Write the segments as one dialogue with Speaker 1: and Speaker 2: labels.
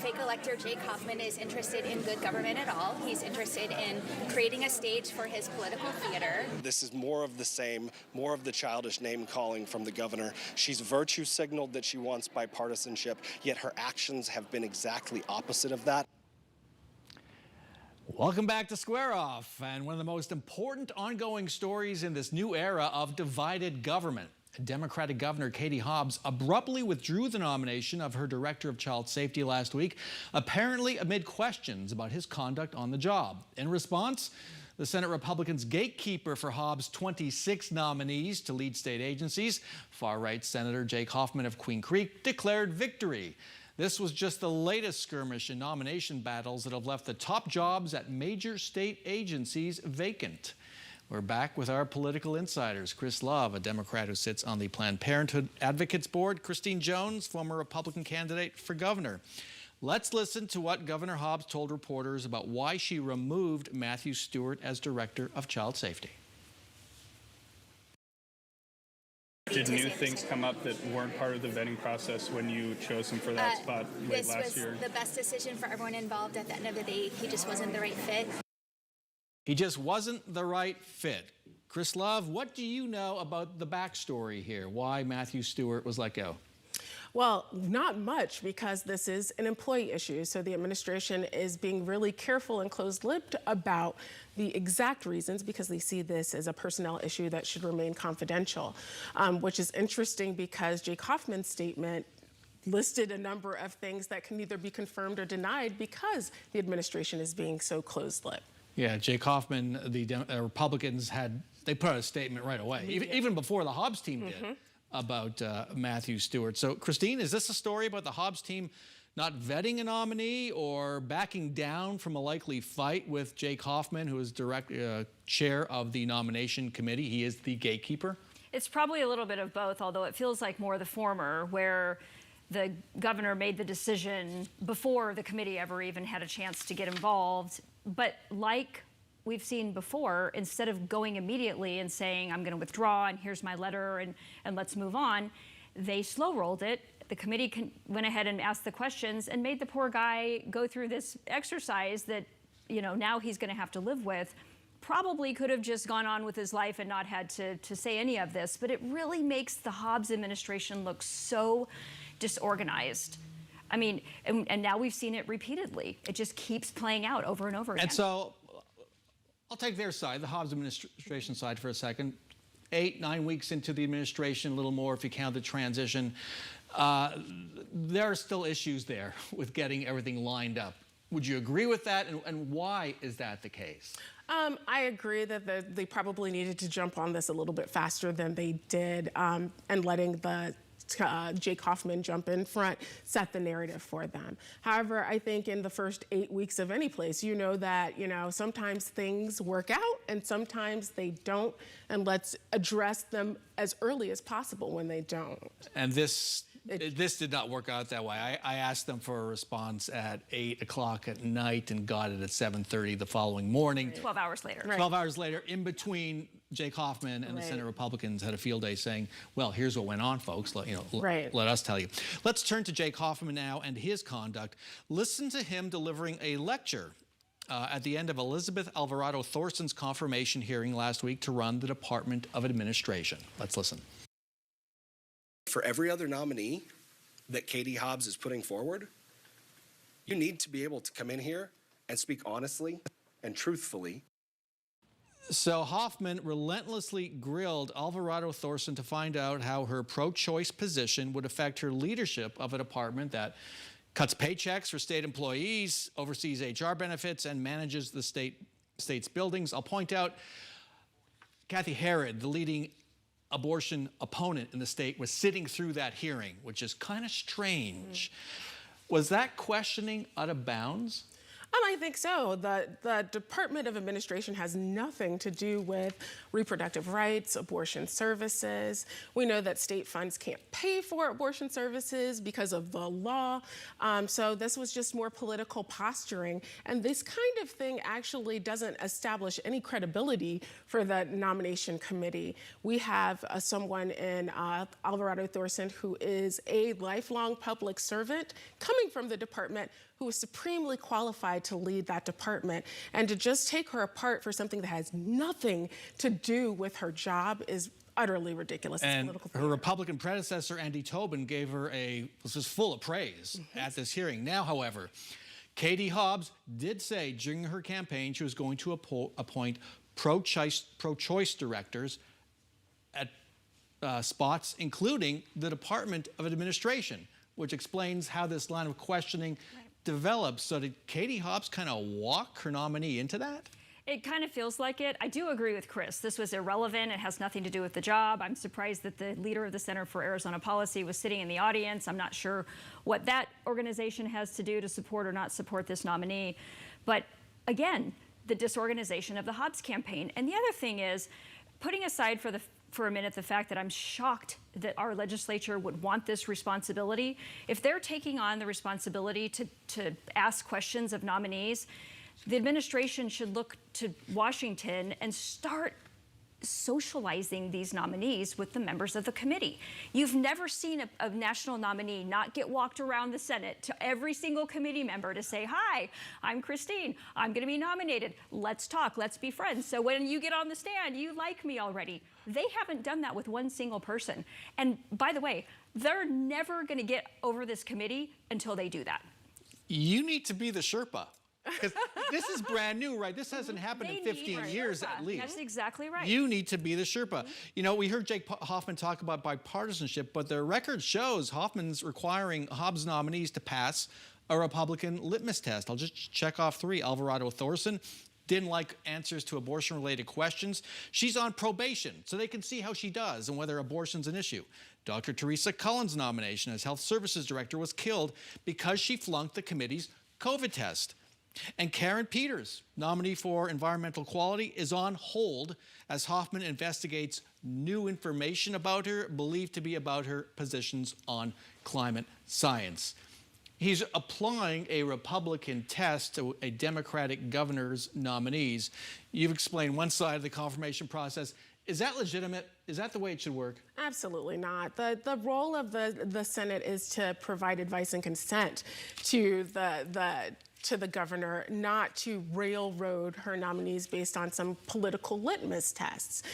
Speaker 1: fake elector Jake Hoffman is interested in good government at all. He's interested in creating a stage for his political theater.
Speaker 2: This is more of the same, more of the childish name-calling from the governor. She's virtue signaled that she wants bipartisanship, yet her actions have been exactly opposite of that.
Speaker 3: Welcome back to Square Off, and one of the most important ongoing stories in this new era of divided government. Democratic Governor Katie Hobbs abruptly withdrew the nomination of her Director of Child Safety last week, apparently amid questions about his conduct on the job. In response, the Senate Republicans' gatekeeper for Hobbs' 26 nominees to lead state agencies, far-right Senator Jake Hoffman of Queen Creek, declared victory. This was just the latest skirmish in nomination battles that have left the top jobs at major state agencies vacant. We're back with our political insiders. Chris Love, a Democrat who sits on the Planned Parenthood Advocates Board. Christine Jones, former Republican candidate for governor. Let's listen to what Governor Hobbs told reporters about why she removed Matthew Stewart as Director of Child Safety.
Speaker 4: Did new things come up that weren't part of the vetting process when you chose him for that spot late last year?
Speaker 1: This was the best decision for everyone involved. At the end of the day, he just wasn't the right fit.
Speaker 3: He just wasn't the right fit. Chris Love, what do you know about the backstory here? Why Matthew Stewart was let go?
Speaker 5: Well, not much, because this is an employee issue. So the administration is being really careful and closed-lipped about the exact reasons, because they see this as a personnel issue that should remain confidential, which is interesting because Jake Hoffman's statement listed a number of things that can either be confirmed or denied because the administration is being so closed-lipped.
Speaker 3: Yeah, Jake Hoffman, the Republicans they put out a statement right away, even before the Hobbs team did, about Matthew Stewart. So, Christine, is this a story about the Hobbs team not vetting a nominee or backing down from a likely fight with Jake Hoffman, who is chair of the nomination committee? He is the gatekeeper.
Speaker 6: It's probably a little bit of both, although it feels like more the former, where the governor made the decision before the committee ever even had a chance to get involved. But like we've seen before, instead of going immediately and saying, I'm going to withdraw and here's my letter and let's move on, they slow rolled it. The committee went ahead and asked the questions and made the poor guy go through this exercise that, now he's going to have to live with. Probably could have just gone on with his life and not had to say any of this, but it really makes the Hobbs administration look so disorganized. I mean, and now we've seen it repeatedly. It just keeps playing out over and over again.
Speaker 3: And so I'll take their side, the Hobbs administration side, for a second. 8-9 weeks into the administration, a little more if you count the transition. There are still issues there with getting everything lined up. Would you agree with that, and why is that the case?
Speaker 5: I agree that they probably needed to jump on this a little bit faster than they did, and letting the Jake Hoffman jump in front, set the narrative for them. However, I think in the first 8 weeks of any place, that, sometimes things work out and sometimes they don't, and let's address them as early as possible when they don't.
Speaker 3: And this did not work out that way. I asked them for a response at 8 o'clock at night and got it at 7:30 the following morning.
Speaker 6: 12 hours later.
Speaker 5: Right.
Speaker 3: 12 hours later, in between, Jake Hoffman and the Senate Republicans had a field day saying, well, here's what went on, folks. Let us tell you. Let's turn to Jake Hoffman now and his conduct. Listen to him delivering a lecture at the end of Elizabeth Alvarado Thorson's confirmation hearing last week to run the Department of Administration. Let's listen.
Speaker 2: For every other nominee that Katie Hobbs is putting forward, you need to be able to come in here and speak honestly and truthfully.
Speaker 3: So Hoffman relentlessly grilled Alvarado Thorson to find out how her pro-choice position would affect her leadership of a department that cuts paychecks for state employees, oversees HR benefits, and manages the state's buildings. I'll point out Kathy Herod, the leading abortion opponent in the state, was sitting through that hearing, which is kind of strange. Was that questioning out of bounds?
Speaker 5: I think so. The Department of Administration has nothing to do with reproductive rights, abortion services. We know that state funds can't pay for abortion services because of the law. So this was just more political posturing. And this kind of thing actually doesn't establish any credibility for the nomination committee. We have someone in Alvarado Thorson who is a lifelong public servant coming from the department who is supremely qualified to lead that department. And to just take her apart for something that has nothing to do with her job is utterly ridiculous.
Speaker 3: And her Republican predecessor, Andy Tobin, gave her was just full of praise at this hearing. Now, however, Katie Hobbs did say during her campaign she was going to appoint pro-choice directors at spots, including the Department of Administration, which explains how this line of questioning develops. So did Katie Hobbs kind of walk her nominee into that?
Speaker 6: It kind of feels like it. I do agree with Chris. This was irrelevant. It has nothing to do with the job. I'm surprised that the leader of the Center for Arizona Policy was sitting in the audience. I'm not sure what that organization has to do to support or not support this nominee. But again, the disorganization of the Hobbs campaign. And the other thing is, putting aside for a minute the fact that I'm shocked that our legislature would want this responsibility. If they're taking on the responsibility to ask questions of nominees, the administration should look to Washington and start socializing these nominees with the members of the committee. You've never seen a national nominee not get walked around the Senate to every single committee member to say, hi, I'm Christine, I'm gonna be nominated, let's talk, let's be friends. So when you get on the stand, you like me already. They haven't done that with one single person. And by the way, they're never gonna get over this committee until they do that.
Speaker 3: You need to be the Sherpa. Because this is brand new, right? This hasn't happened in 15 years at least.
Speaker 6: That's exactly right.
Speaker 3: You need to be the Sherpa. You know, we heard Jake Hoffman talk about bipartisanship, but the record shows Hoffman's requiring Hobbs nominees to pass a Republican litmus test. I'll just check off 3. Alvarado Thorson didn't like answers to abortion-related questions. She's on probation, so they can see how she does and whether abortion's an issue. Dr. Teresa Cullen's nomination as Health Services Director was killed because she flunked the committee's COVID test. And Karen Peters, nominee for environmental quality, is on hold as Hoffman investigates new information about her, believed to be about her positions on climate science. He's applying a Republican test to a Democratic governor's nominees. You've explained one side of the confirmation process. Is that legitimate? Is that the way it should work?
Speaker 5: Absolutely not. The role of the Senate is to provide advice and consent to the governor, not to railroad her nominees based on some political litmus tests.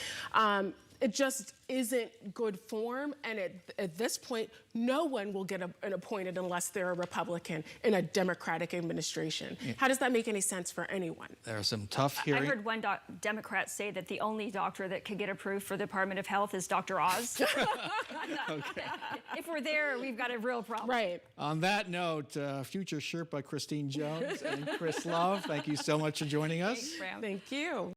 Speaker 5: It just isn't good form, and at this point, no one will get appointed unless they're a Republican in a Democratic administration. Yeah. How does that make any sense for anyone?
Speaker 3: There are some tough hearings.
Speaker 6: I heard one Democrat say that the only doctor that could get approved for the Department of Health is Dr. Oz.
Speaker 3: Okay.
Speaker 6: If we're there, we've got a real problem.
Speaker 5: Right.
Speaker 3: On that note, future Sherpa Christine Jones and Chris Love, thank you so much for joining us.
Speaker 6: Thanks, Bram.
Speaker 5: Thank you.